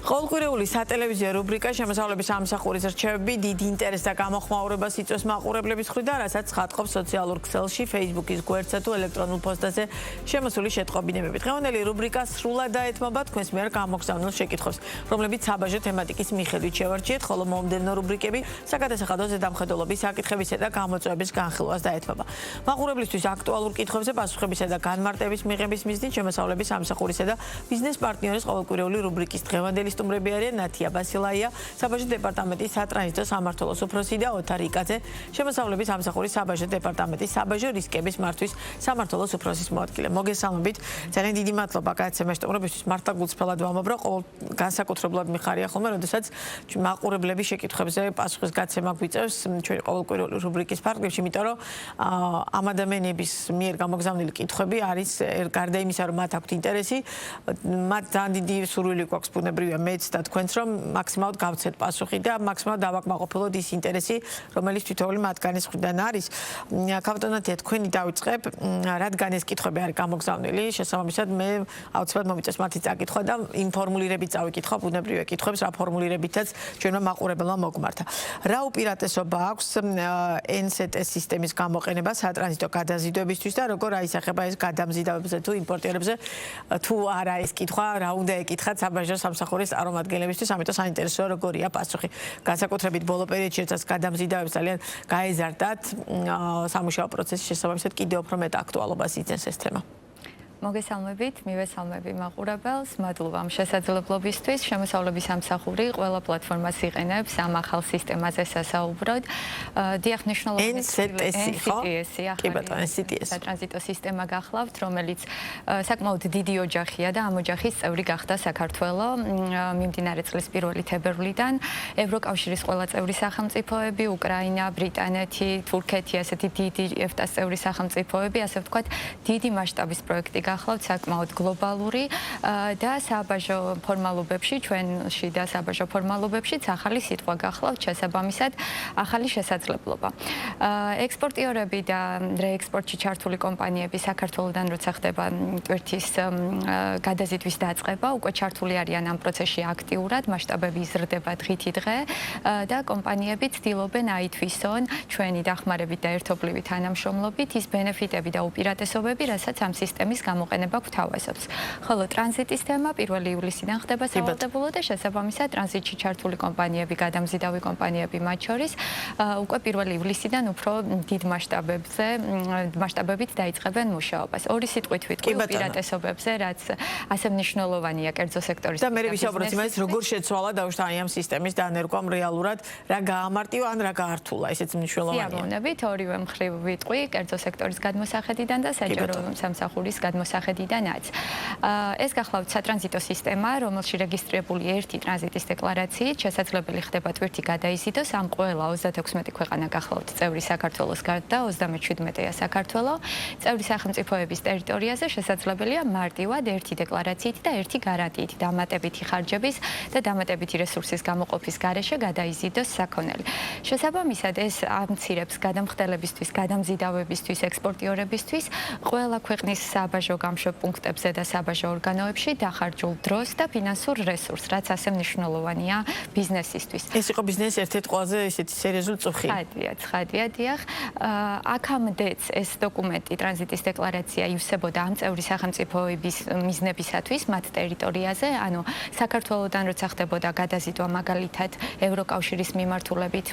ყოველკვირეული სატელევიზიო რუბრიკა შემოსავლების სამსახურის რჩევები დიდ ინტერესს და გამოხმაურებას იწვევს მაყურებლების მხრიდან, რასაც ხატყობს სოციალურ ქსელში, Facebook-ის გვერდსა თუ ელექტრონულ პოსტაზე შემოსული შეტყობინებები. დღევანდელი რუბრიკა სრულად დაეთმობა თქვენს მიერ გამოგზავნილ შეკითხვებს, რომლებიც საბაჟო თემატიკის მიხედვით შევარჩიეთ, ხოლო მომდევნო რუბრიკები საგადასახადო ზედამხედველობის საკითხებისა და გამოწვევების განხილვას დაეთმობა. მაყურებლისთვის აქტუალურ კითხვებზე პასუხებისა და განმარტების მიღების მიზნით შემოსავლების სამსახურისა და ბიზნეს პარტნიორის ყოველკვირეული რუბრიკის დღევანდელი სტუმრები არიან ნათია ბასილაია, საბაჟო დეპარტამენტის სატრანზიტო სამმართველოს უფროსი და ოთარ იკაძე, შემოსავლების სამსახურის საბაჟო დეპარტამენტის საბაჟო რისკების მართვის სამმართველოს უფროსის მოადგილე. მოგესალმებით. ძალიან დიდი მადლობა გადაცემაში სტუმრობისთვის. მართლა გულწრფელად ვამაბრა, ყოველ განსაკუთრებულად მიხარია ხოლმე, როდესაც მაყურებლების შეკითხვებზე პასუხის გაცემა გვიწევს ჩვენი ყოველკვირეული რუბრიკის ფარგლებში, იმიტომ რომ ამ ადამიანების მიერ გამოგზავნილი კითხვები არის გარდა იმისა, რომ მათ აქვთ ინტერესი, მათ ძალიან დიდი სურვილი გვაქვს ბუნებრივია მეც და თქვენც, რომ მაქსიმალურად გავცეთ პასუხი და მაქსიმალურად დავაკმაყოფილოთ ის ინტერესი, რომელიც თითოეული მათგანის მხრიდან არის. კაპიტანათია, თქვენი დავიწყებ, რადგან ეს კითხვები არის გამოგზავნილი, შესაბამისად მე აუცილებლად მომიწევს მათი წაკითხვა და იმ ფორმულირებით წავიკითხვა ბუნებრივია კითხვებს, რა ფორმულირებითაც ჩვენმა მაყურებელმა მოგმართა. რა უპირატესობა აქვს NCT სისტემის გამოყენება სატრანზიტო გადაზიდვებისთვის და როგორ აისახება ეს გადამზიდავებზე თუ იმპორტიორებზე, თუ არა ეს კითხვა, რა უნდა ეკითხათ საბაჟო სამსახურის წარმომადგენლებისთვის, ამიტომ საინტერესოა როგორია პასუხი. განსაკუთრებით ბოლო პერიოდში, როდესაც გადამზიდავებს ძალიან გაეზარდათ სამუშაო პროცესის შესაბამისად კიდევ უფრო მეტ აქტუალობას იძენს ეს თემა. მოგესალმებით, მივესალმები მაყურებელს, მადლობა ამ შესაძლებლობისთვის. შემოსავლების სამსახური ყველა პლატფორმას იყენებს ამ ახალ სისტემაზე სასაუბროდ. დიახ, მნიშვნელოვანი სატრანზიტო სისტემა გახლავთ, რომელიც საკმაოდ დიდი ოჯახია და ამ ოჯახის წევრი გახდა საქართველო მიმდინარე წლის 1 თებერვლიდან. ევროკავშირის ყველა წევრი სახელმწიფოები, უკრაინა, ბრიტანეთი, თურქეთი, ასეთი დიდი EFTA-ს წევრი სახელმწიფოები, ასე ვთქვათ, დიდი მასშტაბის პროექტი გახლავთ საკმაოდ გლობალური და საბაჟო ფორმალობებში, ჩვენში და საბაჟო ფორმალობებშიც ახალი სიტყვა გახლავთ, შესაბამისად ახალი შესაძლებლობა. ექსპორტიორები და რეექსპორტში ჩართული კომპანიები საქართველოდან როცა ხდება ტვირთის გადაზიდვის დაწყება, უკვე ჩართული არიან ამ პროცესში აქტიურად, მასშტაბები იზრდება დღითი დღე და კომპანიები ცდილობენ აითვისონ ჩვენი დახმარებით და ერთობლივი თანამშრომლობით ის ბენეფიტები და უპირატესობები, რასაც ამ სისტემის გამოყენება გვთავაზობს. ხოლო ტრანზიტის თემა 1 ივლისიდან ხდება სავალდებულო და შესაბამისად ტრანზიტში ჩართული კომპანიები, გადამზიდავი კომპანიები მათ შორის უკვე 1 ივლისიდან უფრო დიდ მასშტაბებით დაიწყებენ მუშაობას. ორი სიტყვით ვიტყვი უპირატესობებზე, რაც ასე მნიშვნელოვანია კერძო სექტორის. და მე ვისაუბროთ იმას, როგორ შეცვალა დაუშვა ამ სისტემის დანერგვამ რეალურად, რა გაამარტივა ან რა გაართულა, ესეც მნიშვნელოვანია. სიამოვნებით, ორივე მხრივ ვიტყვი კერძო სექტორის გადმოსახედიდან და საჯარო სამსახურის გადმოსახედიდანაც. ეს გახლავთ სატრანზიტო სისტემა, რომელში რეგისტრირებული ერთი ტრანზიტის დეკლარაციით შესაძლებელი ხდება ტვირთი გადაიზიდოს ამ ყველა 36 ქვეყანა გახლავთ წევრი საქართველოს გარდა 37-ია საქართველო. წევრი სახელმწიფოების ტერიტორიაზე შესაძლებელია მარტივად ერთი დეკლარაციით და ერთი გარანტიით დამატებითი ხარჯების და დამატებითი რესურსის გამოყოფის გარეშე გადაიზიდოს საქონელი. შესაბამისად ეს ამცირებს გადამხდელებისთვის, გადამზიდავებისთვის, ექსპორტიორებისთვის ყველა ქვეყნის საბაჟო გამშვებ პუნქტებზე და საბაჟო ორგანოებში დახარჯულ დროს და ფინანსურ რესურსს, რაც ასე მნიშვნელოვანია ბიზნესისთვის. ეს იყო ბიზნესის ერთ-ერთი ყველაზე ესეთი სერიოზული წუხი. ცხადია, დიახ. აქამდეც ეს დოკუმენტი, ტრანზიტის დეკლარაცია ივსებოდა ამ წევრი სახელმწიფოების მიზნებისათვის მათ ტერიტორიაზე, ანუ საქართველოდან როცა ხდებოდა გადაზიდვა მაგალითად ევროკავშირის მიმართულებით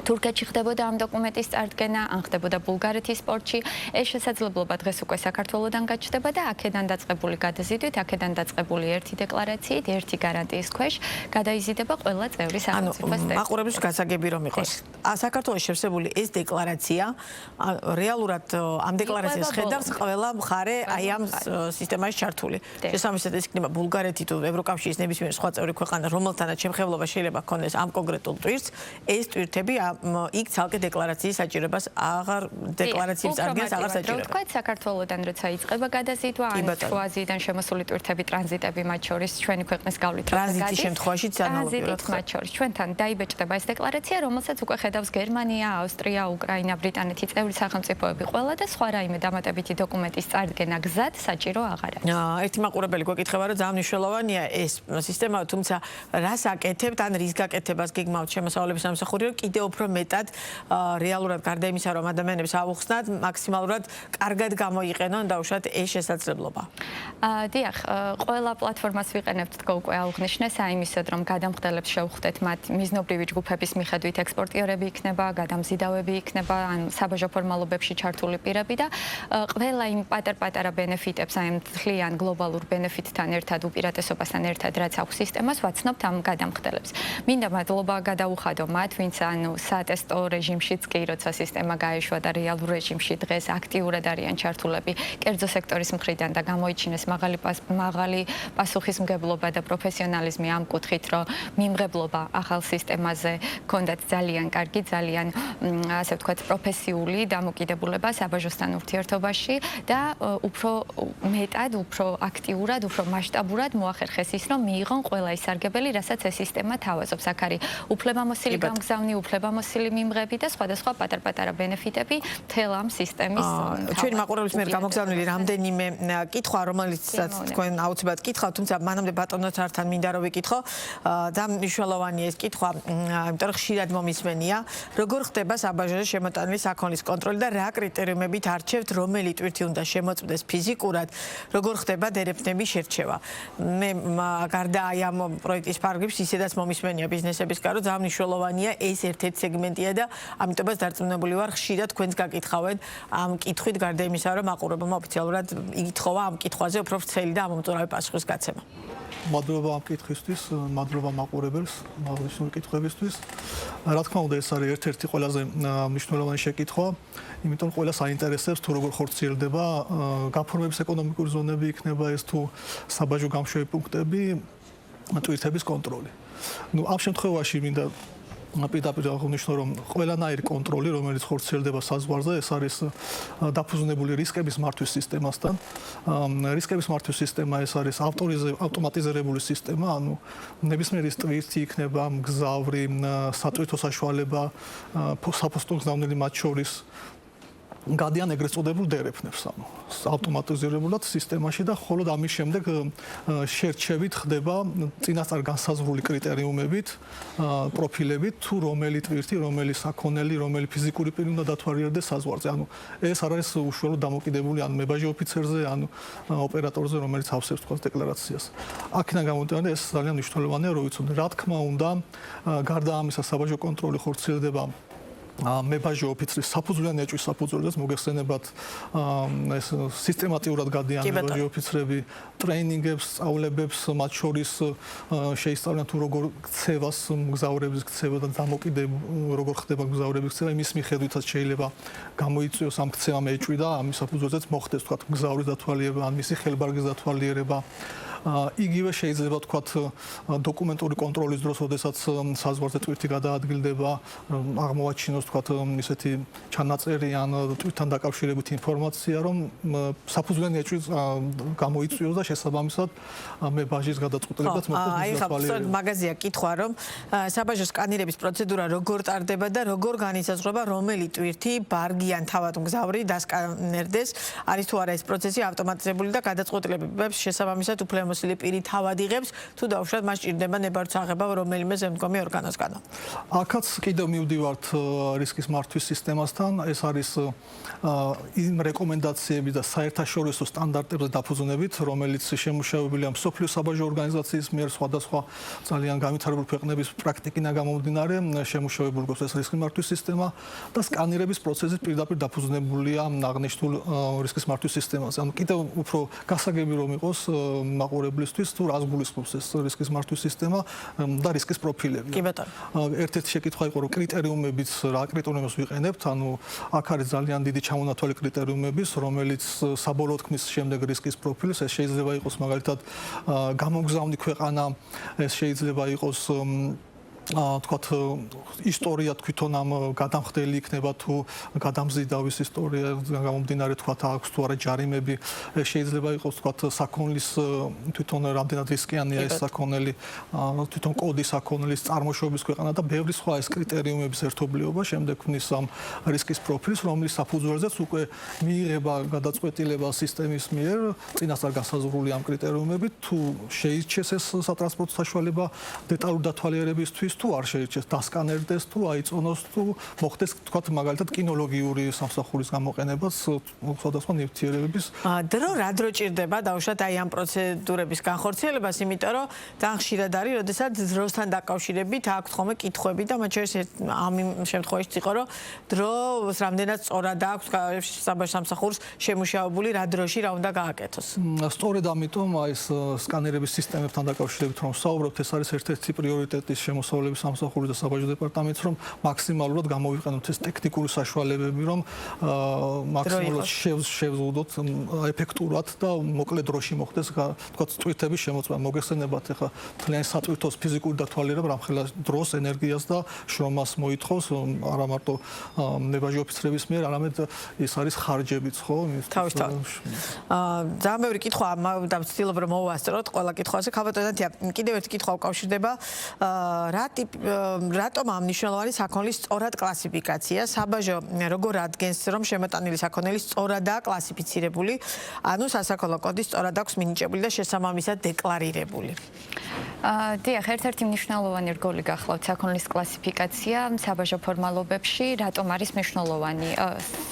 თურქეთში ხდებოდა ამ დოკუმენტის წარდგენა, ან ხდებოდა ბულგარეთის პორტში. ეს შესაძლებლობა დღეს უკვე საქართველოდან გაჩნდება და აქედან დაწყებული გადაზიდვით, აქედან დაწყებული ერთი დეკლარაციით, ერთი გარანტიის ქვეშ გადაიზიდება ყველა წევრი სახელმწიფოს. მაყურებლის გასაგები რომ იყოს. საქართველოს შევსებული ეს დეკლარაცია, რეალურად ამ დეკლარაციას ხედავს ყველა მხარე აი ამ სისტემაში ჩართული. შესაბამისად ეს იქნება ბულგარეთი თუ ევროკავშირის ნებისმიერი სხვა წევრი ქვეყანა, რომელთანაც შემხებლობა შეიძლება ჰქონდეს ამ კონკრეტულ ტვირთს, ეს ტვირთები იქ ცალკე დეკლარაციის საჭიროებას აღარ დეკლარაციის წარდგენას აღარ საჭიროება. თქვენ საქართველოდან როცა იწყება გადაზიდვა, ან შუაზიიდან შემოსული ტვირთები ტრანზიტები მათ შორის ჩვენი ქვეყნის გავლით ტრანზიტის შემთხვევაში ტრანზიტით მათ შორის ჩვენთან დაიბეჭდება ეს დეკლარაცია, რომელსაც უკვე ხედავს გერმანია, ავსტრია, უკრაინა, ბრიტანეთი წევრი სახელმწიფოები ყველა და სხვა რაიმე დამატებითი დოკუმენტის წარდგენა გზად საჭირო აღარ არის. ერთი მაყურებელი გვეკითხება, რომ ძალიან მნიშვნელოვანია ეს სისტემა, თუმცა რას აკეთებთ, ან რის გაკეთებას გიგმავთ შემოსავლების სამსახური, რომ კიდევ უფრო მეტად რეალურად გარდა იმისა, რომ ადამიანებს ავუხსნათ, მაქსიმალურად კარგად გამოიყენონ დაუშვათ ეს შესაძლებლობა. დიახ, ყველა პლატფორმას ვიყენებთ თქო უკვე აღნიშნე საიმისოდ, რომ გადამხდელებს შევხვდეთ მათ მიზნობრივი ჯგუფების მიხედვით ექსპორტიორები იქნება, გადამზიდავები იქნება, ან საბაჟო ფორმალობებში ჩართული პირები და ყველა იმ პატარ-პატარა ბენეფიტებს, აი მთლიან გლობალურ ბენეფიტთან ერთად, უპირატესობასთან ერთად, რაც აქვს სისტემას, ვაცნობთ ამ გადამხდელებს. მინდა მადლობა გადაუხადო მათ, ვინც ანუ სატესტო რეჟიმშიც კი, როცა სისტემა გაეშვა და რეალურ რეჟიმში დღეს აქტიურად არიან ჩართულები კერძო სექტორის მხრიდან და გამოიჩინეს მაღალი პასუხისმგებლობა და პროფესიონალიზმი ამ კუთხით, რომ მიმღებლობა ახალ სისტემაზე ჰქონდათ ძალიან კარგი, ძალიან ასე ვთქვათ, პროფესიული დამოკიდებულება საბაჟოსთან ურთიერთობაში და უფრო მეტად, უფრო აქტიურად, უფრო მასშტაბურად მოახერხეს ის, რომ მიიღონ ყველა ის სარგებელი, რასაც ეს სისტემა თავაზობს. აქ არის უფლებამოსილი გამგზავნი, უფლებამოსილი მიმღები და სხვადასხვა პატარ-პატარა ბენეფიტები მთელ ამ სისტემის. ჩვენი მაყურებლის მიერ გამოგზავნილი რამდენიმე კითხვა, რომელიცაც თქვენ აუცილებლად კითხავთ, თუმცა მანამდე ბატონო თართან მინდა რომ ვიკითხო. ძალიან მნიშვნელოვანია ეს კითხვა, იმიტომ რომ ხშირად მომისმენია, როგორ ხდება საბაჟოზე შემოტანილი საქონლის კონტროლი და რა კრიტერიუმებით არჩევთ, რომელი ტვირთი უნდა შემოწმდეს ფიზიკურად, როგორ ხდება დერეფნების შერჩევა. მე გარდა აი ამ პროექტის ფარგლებს ისედაც მომისმენია ბიზნესების კარო, ძალიან მნიშვნელოვანია ეს ერთ-ერთი სეგმენტია და ამიტომაც დარწმუნებული ვარ, ხშირად თქვენს გაკითხავენ ამ კითხვით გარდა იმისა, რომ მაყურებელმა ოფიციალურად ითხოვა ამ კითხვაზე უფრო ვრცელი და ამომწურავი პასუხის გაცემა. მადლობა ამ კითხვისთვის, მადლობა მაყურებელს, მაგალითური კითხვებისთვის. რა თქმა უნდა, ეს არის ერთ-ერთი ყველაზე მნიშვნელოვანი შეკითხვა, იმიტომ რომ ყველას აინტერესებს თუ როგორ ხორციელდება გაფორმების ეკონომიკური ზონები იქნება ეს თუ საბაჟო გამშვები პუნქტები, ტვირთების კონტროლი. ნუ ამ შემთხვევაში მინდა პირდაპირ აღნიშნო, რომ ყველანაირი კონტროლი, რომელიც ხორციელდება საზღვარზე, ეს არის დაფუძნებული რისკების მართვის სისტემასთან. რისკების მართვის სისტემა ეს არის ავტომატიზირებული სისტემა, ანუ ნებისმიერი ტვირთი იქნება მგზავრი, სატვირთო საშუალება, საფოსტო მგზავნელი მათ შორის გადიან ეგრეთ წოდებულ დერეფნებს, ანუ ავტომატიზირებულად სისტემაში და მხოლოდ ამის შემდეგ შერჩევით ხდება წინასწარ განსაზღვრული კრიტერიუმებით, პროფილებით, თუ რომელი ტვირთი, რომელი საქონელი, რომელი ფიზიკური პირი უნდა დათვალიერდეს საზღვარზე. ანუ ეს არ არის უშუალოდ დამოკიდებული ან მებაჟი ოფიცერზე, ან ოპერატორზე, რომელიც ავსებს თქვას დეკლარაციას. აქედან გამომდინარე, ეს ძალიან მნიშვნელოვანია, რომ ვიცოდეთ, რა თქმა უნდა, გარდა ამისა, საბაჟო კონტროლი ხორციელდება მებაჟი ოფიცრის საფუძვლიანი ეჭვის საფუძველზეც მოგეხსენებათ ეს სისტემატიურად გადიან მებაჟი ოფიცრები ტრეინინგებს, სწავლებებს, მათ შორის შეისწავლიან თუ როგორ ქცევას მგზავრების ქცევა და როგორ ხდება მგზავრების ქცევა, იმის მიხედვითაც შეიძლება გამოიწვიოს ამ ქცევამ ეჭვი და ამის საფუძველზეც მოხდეს თქვათ მგზავრის დათვალიერება, ან მისი ხელბარგის დათვალიერება. იგივე შეიძლება თქვათ დოკუმენტური კონტროლის დროს, როდესაც საზღვარზე ტვირთი გადაადგილდება, აღმოაჩინოს თქვათ ისეთი ჩანაწერი ან ტვირთთან დაკავშირებით ინფორმაცია, რომ საფუძვლიანი ეჭვი გამოიწვიოს და შესაბამისად მებაჟის გადაწყვეტილებაც მოხდეს. აი ხა მაგაზია კითხვა, რომ საბაჟო სკანირების პროცედურა როგორ ტარდება და როგორ განისაზღვრება, რომელი ტვირთი ბარგი ან თავად მგზავრი დასკანერდეს, არის თუ არა ეს პროცესი ავტომატიზებული და გადაწყვეტილებებს შესაბამისად უფლებამოსილი პირი თავად იღებს, თუ დაუშვათ მას ჭირდება ნებართვის აღება რომელიმე ზემდგომი ორგანოსგანო. აქაც კიდევ მივდივართ რისკის მართვის სისტემასთან, ეს არის იმ რეკომენდაციები და საერთაშორისო სტანდარტებზე დაფუძნებით, რომელიც შემუშავებულია მსოფლიო საბაჟო ორგანიზაციის მიერ სხვადასხვა ძალიან განვითარებული ქვეყნების პრაქტიკიდან გამომდინარე, შემუშავებული გვაქვს ეს რისკის მართვის სისტემა და სკანირების პროცესი პირდაპირ დაფუძნებულია აღნიშნულ რისკის მართვის სისტემაზე. ანუ კიდევ უფრო გასაგები რომ იყოს მაყურებლისთვის, თუ რას გულისხმობს ეს რისკის მართვის სისტემა და რისკის პროფილები. კი ბატონო. ერთ-ერთი შეკითხვა იყო, რომ კრიტერიუმებიც რა კრიტერიუმებს ვიყენებთ, ანუ აქ არის ძალიან დიდი ჩამონათვალი კრიტერიუმების, რომელიც საბოლოოდ ქმნის შემდეგ რისკის პროფილს. ეს შეიძლება იყოს მაგალითად გამოგზავნი ქვეყანა, ეს შეიძლება იყოს თქვათ ისტორია თვითონ ამ გადამხდელი იქნება თუ გადამზიდავის ისტორია გამომდინარე თქვათ აქვს თუ არა ჯარიმები შეიძლება იყოს თქვათ საქონლის თვითონ რამდენად რისკიანია ეს საქონელი თვითონ კოდი საქონლის წარმოშობის ქვეყანა და ბევრი სხვა ეს კრიტერიუმების ერთობლიობა შემდეგ ვნის ამ რისკის პროფილს რომლის საფუძველზეც უკვე მიიღება გადაწყვეტილება სისტემის მიერ წინასწარ განსაზღვრული ამ კრიტერიუმებით თუ შეირჩეს ეს სატრანსპორტო საშუალება დეტალური დათვალიერებისთვის თუ არ შეირჩეს დასკანერდეს თუ აიწონოს თუ მოხდეს თქვათ მაგალითად კინოლოგიური სამსახურის გამოყენებაც სხვადასხვა ნივთიერებების დრო რა დრო ჭირდება დაუშვათ აი ამ პროცედურების განხორციელებას იმიტომ რომ თან ხშირად არის როდესაც დროსთან დაკავშირებით აქვს ხოლმე კითხვები და მათ შორის ამ შემთხვევაში იყო რომ დროს რამდენად სწორად აქვს საბაჟო სამსახურს შემუშავებული რა დროში რა უნდა გააკეთოს სწორედ ამიტომ აი ეს სკანერების სისტემებთან დაკავშირებით რომ ვსაუბრობთ ეს არის ერთ-ერთი პრიორიტეტის შემოსავლების სამსახურის და საბაჟო დეპარტამენტს რომ მაქსიმალურად გამოვიყენოთ ეს ტექნიკური საშუალებები რომ მაქსიმალურად შევზღუდოთ ეფექტურად და მოკლე დროში მოხდეს თქვათ წვირთების შემოწმება მოგეხსენებათ ახლა ძალიან საწვირთოს ფიზიკური დათვალიერება რამხელა დროს ენერგიას და შრომას მოითხოვს არა მარტო ნებაჟი ოფიცრების მიერ არამედ ეს არის ხარჯებიც ხო თავისთავად ძალიან ბევრი კითხვა და ვცდილობ რომ მოვასწროთ ყველა კითხვაზე ქალბატონია კიდევ ერთი კითხვა უკავშირდება რატომ ამ მნიშვნელოვანი საქონლის სწორად კლასიფიკაცია საბაჟო როგორ ადგენს რომ შემოტანილი საქონელი სწორადაა კლასიფიცირებული ანუ სასაქონლო კოდი სწორად აქვს მინიჭებული და შესაბამისად დეკლარირებული დიახ ერთ-ერთი მნიშვნელოვანი რგოლი გახლავთ საქონლის კლასიფიკაცია საბაჟო ფორმალობებში რატომ არის მნიშვნელოვანი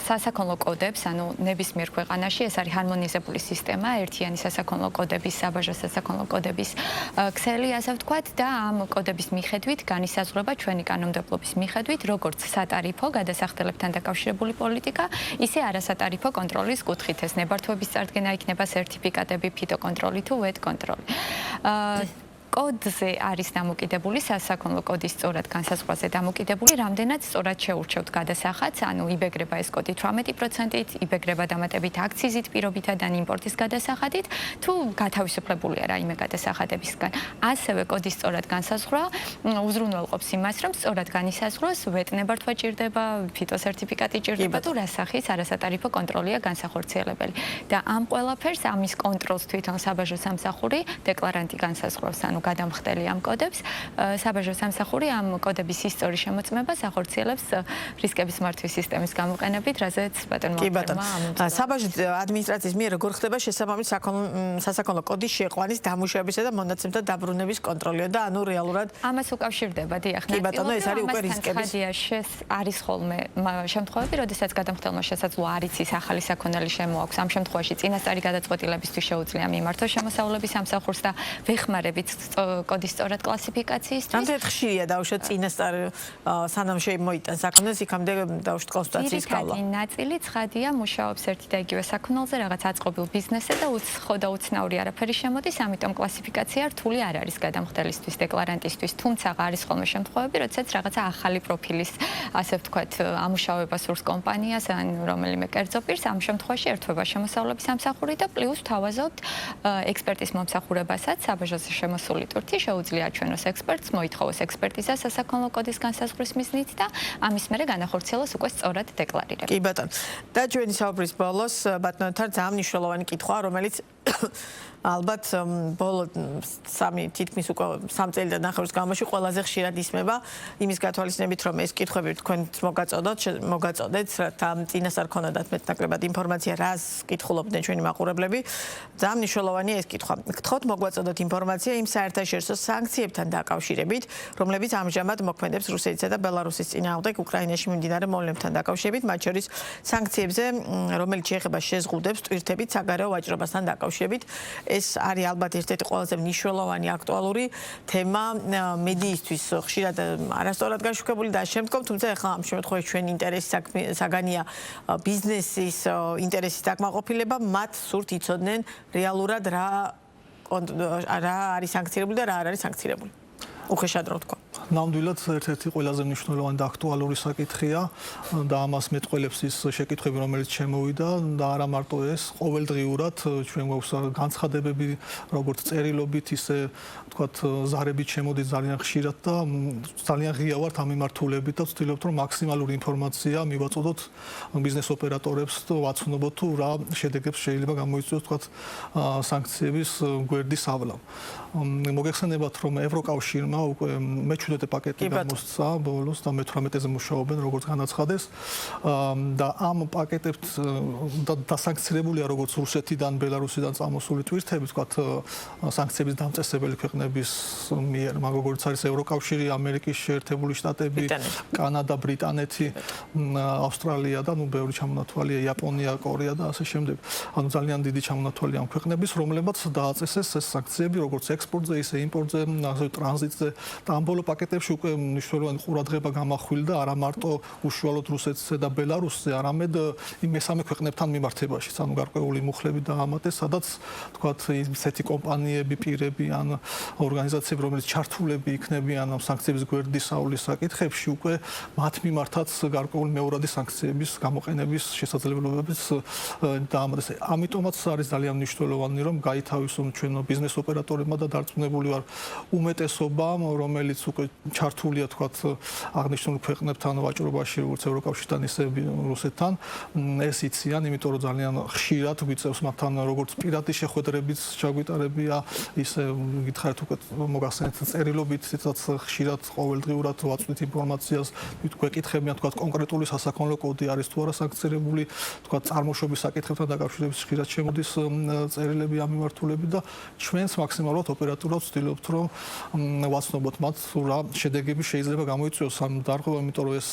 სასაქონლო კოდებს ანუ ნებისმიერ ქვეყანაში ეს არის ჰარმონიზებული სისტემა ერთიანი სასაქონლო კოდების საბაჟო სასაქონლო კოდების ქსელი ასე ვთქვათ და ამ კოდების მიხედვით განისაზღვრება ჩვენი კანონმდებლობის მიხედვით როგორც სატარიფო გადასახადებთან დაკავშირებული პოლიტიკა ისე არასატარიფო კონტროლის კუთხით ეს ნებართვების წარდგენა იქნება სერტიფიკატები ფიტოკონტროლი თუ ვეტ კონტროლი კოდზე არის დამოკიდებული სასაქონლო კოდის სწორად განსაზღვრაზე დამოკიდებული რამდენად სწორად შეურჩევთ გადასახადს ანუ იბეგრება ეს კოდი 18%-ით იბეგრება დამატებით აქციზით პირობითად ან იმპორტის გადასახადით თუ გათავისუფლებულია რაიმე გადასახადებისგან ასევე კოდის სწორად განსაზღვრა უზრუნველყოფს იმას რომ სწორად განისაზღვროს ვეტნებართვა ჭირდება ფიტოსერტიფიკატი ჭირდება თუ რა სახის არასატარიფო კონტროლია განსახორციელებელი და ამ ყველაფერს ამის კონტროლს თვითონ საბაჟო სამსახური დეკლარანტი განსაზღვრავს ანუ გადამხდელი ამ კოდებს საბაჟო სამსახური ამ კოდების ისტორიის შემოწმებას ახორციელებს რისკების მართვის სისტემის გამოყენებით, რაზეც ბატონმა საბაჟო ადმინისტრაციის მიერ როგორ ხდება შესაბამის სასაქონლო კოდის შეყვანის დამუშავებისა და მონაცემთა დაბრუნების კონტროლი და ანუ რეალურად ამას უკავშირდება დიახ კი ბატონო ეს არის უკვე რისკების არის ხოლმე შემთხვევები, როდესაც გადამხდელმა შესაძლოა არ იცის ახალი საქონელი შემოაქვს ამ შემთხვევაში წინასწარი გადაწყვეტილებისთვის შეუძლია მიმართოს შემოსავლების სამსახურს და ვეხმარებით კოდის სწორად კლასიფიკაციისთვის. რამდენად ხშირია დაუშვათ წინასწარ სანამ შემოიტანს საქონელს იქამდე დაუშვათ კონსტიტუციის გავლა. ძირითადი ნაწილი ცხადია მუშაობს ერთი და იგივე საქონელზე რაღაც აწყობილ ბიზნესზე და უცხო და უცნაური არაფერი შემოდის, ამიტომ კლასიფიკაცია რთული არ არის გადამხდელისთვის, დეკლარანტისთვის, თუმცა არის ხოლმე შემთხვევები, როდესაც რაღაცა ახალი პროფილის, ასე ვთქვათ, ამუშავებას სურს კომპანიას ან რომელიმე კერძო პირს, ამ შემთხვევაში ერთვება შემოსავლების სამსახური და პლუს თავაზობთ ექსპერტის მომსახურებასაც საბაჟოზე შემოსული ტურთი შეუძლია აჩვენოს ექსპერტს, მოითხოვოს ექსპერტიზა სასაქონლო კოდის განსაზღვრის მიზნით და ამის მერე განახორციელოს უკვე სწორად დეკლარირება. კი ბატონო. და ჩვენი საუბრის ბოლოს ბატონთან ძალიან მნიშვნელოვანი კითხვა, რომელიც ალბათ ბოლო სამი თითქმის უკვე 3 წელი და ნახევრის განმავლობაში ყველაზე ხშირად ისმება იმის გათვალისწინებით რომ ეს კითხვები თქვენც მოგაწოდეთ რათა წინასწარ ქონოდათ მეტნაკლებად ინფორმაცია რას კითხულობდნენ ჩვენი მაყურებლები ძალიან მნიშვნელოვანია ეს კითხვა გთხოვთ მოგვაწოდოთ ინფორმაცია იმ საერთაშორისო სანქციებთან დაკავშირებით რომლებიც ამჟამად მოქმედებს რუსეთისა და ბელარუსის წინააღმდეგ უკრაინაში მიმდინარე მოვლენებთან დაკავშირებით მათ შორის სანქციებზე რომელიც შეეხება შეზღუდებს ტვირთებით საგარეო ვაჭრობასთან დაკავშირებით ეს არის ალბათ ერთ-ერთი ყველაზე მნიშვნელოვანი აქტუალური თემა მედიისთვის ხშირად არასწორად გაშუქებული და შემდგომ თუმცა ახლა ამ შემთხვევაში ჩვენი ინტერესი საგანია ბიზნესის ინტერესის დაკმაყოფილება მათ სურთ იცოდნენ რეალურად რა არის სანქცირებული და რა არ არის სანქცირებული უხეშად რო ვთქვა ნამდვილად ერთ-ერთი ყველაზე მნიშვნელოვანი და აქტუალური საკითხია და ამას მეტყველებს ის შეკითხვები, რომელიც შემოვიდა და არა მარტო ეს, ყოველდღიურად ჩვენ გვაქვს განცხადებები, როგორც წერილობით, ისე თქვათ ზარებით შემოდის ძალიან ხშირად და ძალიან ღია ვართ ამ მიმართულებით და ვცდილობთ რომ მაქსიმალური ინფორმაცია მივაწოდოთ ბიზნეს ოპერატორებს და ვაცნობოთ თუ რა შედეგებს შეიძლება გამოიწვიოს თქვათ სანქციების გვერდის ავლამ. მოგეხსენებათ რომ ევროკავშირმა უკვე მე-17 პაკეტი გამოსცა ბოლოს და მე-18-ზე მუშაობენ როგორც განაცხადეს და ამ პაკეტებს დასანქცირებულია როგორც რუსეთიდან, ბელარუსიდან წამოსული ტვირთები, თქვათ სანქციების დამწესებელი ქვეყნების მიერ, მაგრამ როგორც არის ევროკავშირი, ამერიკის შეერთებული შტატები, კანადა, ბრიტანეთი, ავსტრალია და ბევრი ჩამონათვალია, იაპონია, კორეა და ასე შემდეგ. ანუ ძალიან დიდი ჩამონათვალია ამ ქვეყნების, რომლებმაც დააწესეს ეს სანქციები როგორც ექსპორტზე, ისე იმპორტზე, ასე ტრანზიტზე და ამ ბოლო პაკეტებში უკვე მნიშვნელოვანი ყურადღება გამახვილდა არა მარტო უშუალოდ რუსეთზე და ბელარუსზე, არამედ იმ მესამე ქვეყნებთან მიმართებაში, ანუ გარკვეული მუხლები დაამატეს, სადაც თქვათ ისეთი კომპანიები, პირები ან ორგანიზაციები, რომელიც ჩართულები იქნებიან ამ სანქციების გვერდისავლის საკითხებში, უკვე მათ მიმართაც გარკვეული მეორადი სანქციების გამოყენების შესაძლებლობებიც დაამატეს. ამიტომაც არის ძალიან მნიშვნელოვანი, რომ გაითავისონ ჩვენო ბიზნეს ოპერატორებმა და დარწმუნებული ვარ უმეტესობა, რომელიც უკვე ჩართულია თქვათ აღნიშნულ ქვეყნებთან ვაჭრობაში, როგორც ევროკავშირთან, ისე რუსეთთან, ეს იციან, იმიტომ რომ ძალიან ხშირად გვიწევს მათთან როგორც პირადი შეხვედრებიც ჩაგვიტარებია, ისე გითხარით უკვე მოგახსენეთ წერილობით, ციტაც ხშირად ყოველდღიურად ვაწვდით ინფორმაციას, გვეკითხებიან თქვათ კონკრეტული სასაქონლო კოდი არის თუ არა სანქცირებული, თქვათ წარმოშობის საკითხებთან დაკავშირებით ხშირად შემოდის წერილები ამ მიმართულებით და ჩვენს მაქსიმალურად ოპერატორად ვცდილობთ რომ ვაცნობოთ მათ რა შედეგები შეიძლება გამოიწვიოს ამ დარღვევამ, იმიტომ რომ ეს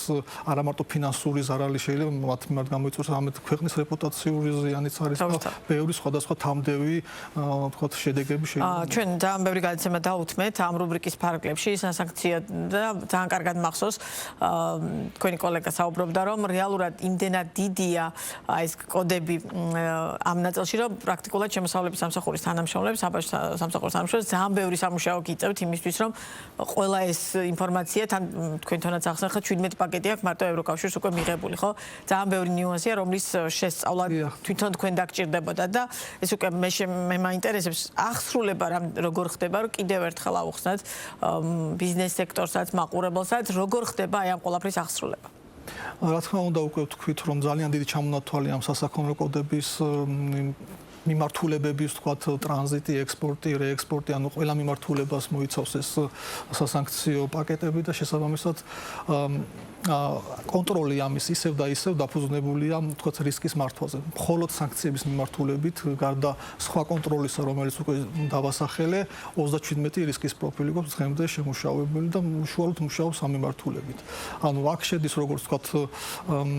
არა მარტო ფინანსური ზარალი შეიძლება მათ მიმართ გამოიწვიოს, არამედ ქვეყნის რეპუტაციური ზიანიც არის და ბევრი სხვადასხვა თამდევი თქვათ შედეგები შეიძლება. ჩვენ ძალიან ბევრი გადაცემა დაუთმეთ ამ რუბრიკის ფარგლებში, სანქცია და ძალიან კარგად მახსოვს თქვენი კოლეგა საუბრობდა რომ რეალურად იმდენად დიდია ეს კოდები ამ ნაწილში, რომ პრაქტიკულად შემოსავლების სამსახურის თანამშრომლებს, საბაჟო სამსახურის თანამშრომლებს ძალიან ბევრი სამუშაო გიწევთ იმისთვის, რომ ყველა ეს ინფორმაცია თან თქვენ თვითონაც ახსენეთ 17 პაკეტი აქვს მარტო ევროკავშირს უკვე მიღებული, ხო? ძალიან ბევრი ნიუანსია, რომლის შესწავლა თვითონ თქვენ დაგჭირდებოდა და ეს უკვე მე მაინტერესებს აღსრულება როგორ ხდება, რომ კიდევ ერთხელ ავუხსნათ ბიზნეს სექტორსაც, მაყურებელსაც, როგორ ხდება აი ამ ყველაფრის აღსრულება. რა თქმა უნდა, უკვე ვთქვით, რომ ძალიან დიდი ჩამონათვალია ამ სასაქონლო კოდების მიმართულებების, თქვათ, ტრანზიტი, ექსპორტი, რეექსპორტი, ანუ ყველა მიმართულებას მოიცავს ეს სასანქციო პაკეტები და შესაბამისად კონტროლი ამის ისევ და ისევ დაფუძნებულია, თქვათ, რისკის მართვაზე. მხოლოდ სანქციების მიმართულებით, გარდა სხვა კონტროლისა, რომელიც უკვე დავასახელე, 37 რისკის პროფილი გვაქვს დღემდე შემუშავებული და უშუალოდ მუშაობს ამ მიმართულებით. ანუ აქ შედის, როგორც თქვათ,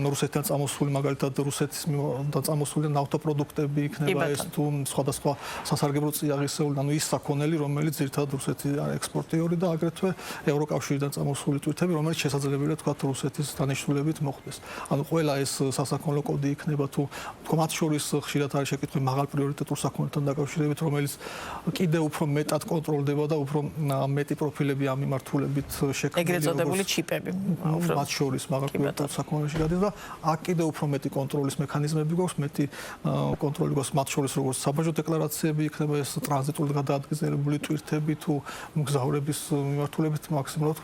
რუსეთიდან წამოსული, მაგალითად, რუსეთიდან წამოსული ნავთობპროდუქტები იქნება ეს თუ სხვადასხვა სასარგებლო წიაღისეული, ანუ ის საქონელი, რომელიც ძირითადად რუსეთის ექსპორტიორი და აგრეთვე ევროკავშირიდან წამოსული ტვირთები, რომელიც შესაძლებელია თქვათ რუსეთის დანიშნულებით მოხდეს. ანუ ყველა ეს სასაქონლო კოდი იქნება თუ მათ შორის ხშირად არის შეკითხვები მაღალ პრიორიტეტულ საქონელთან დაკავშირებით, რომელიც კიდევ უფრო მეტად კონტროლდება და უფრო მეტი პროფილები ამ მიმართულებით შექმნილია. ეგრეთ წოდებული ჩიპები. მათ შორის მაღალ პრიორიტეტულ საქონელში გადის და აქ კიდევ უფრო მეტი კონტროლის მექანიზმები გვაქვს, მეტი კონტროლი გვაქვს მათ შორის როგორც საბაჟო დეკლარაციები იქნება ეს ტრანზიტულად გადაადგილებული ტვირთები თუ მგზავრების მიმართულებით მაქსიმალურად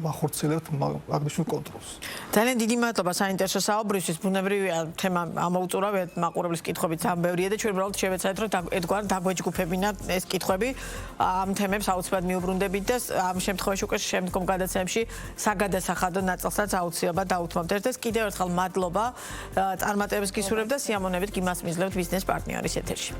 ვახორციელებთ აღნიშნულ კონტროლს. ძალიან დიდი მადლობა საინტერესო საუბრისთვის. ბუნებრივია თემა ამოუწურავია, მაყურებლის კითხვებიც ძალიან ბევრია და ჩვენ უბრალოდ შევეცადეთ რომ ერთგვარ დაგვეჯგუფებინა ეს კითხვები. ამ თემებს აუცილებლად მიუბრუნდებით და ამ შემთხვევაში უკვე შემდგომ გადაცემებში საგადასახადო ნაწილსაც აუცილებლად დაუთმობთ. ერთად კიდევ ერთხელ მადლობა წარმატებებს გისურვებთ და სიამოვნებით გიმასმისლებთ ბიზნეს პარტნიორის ეთერში.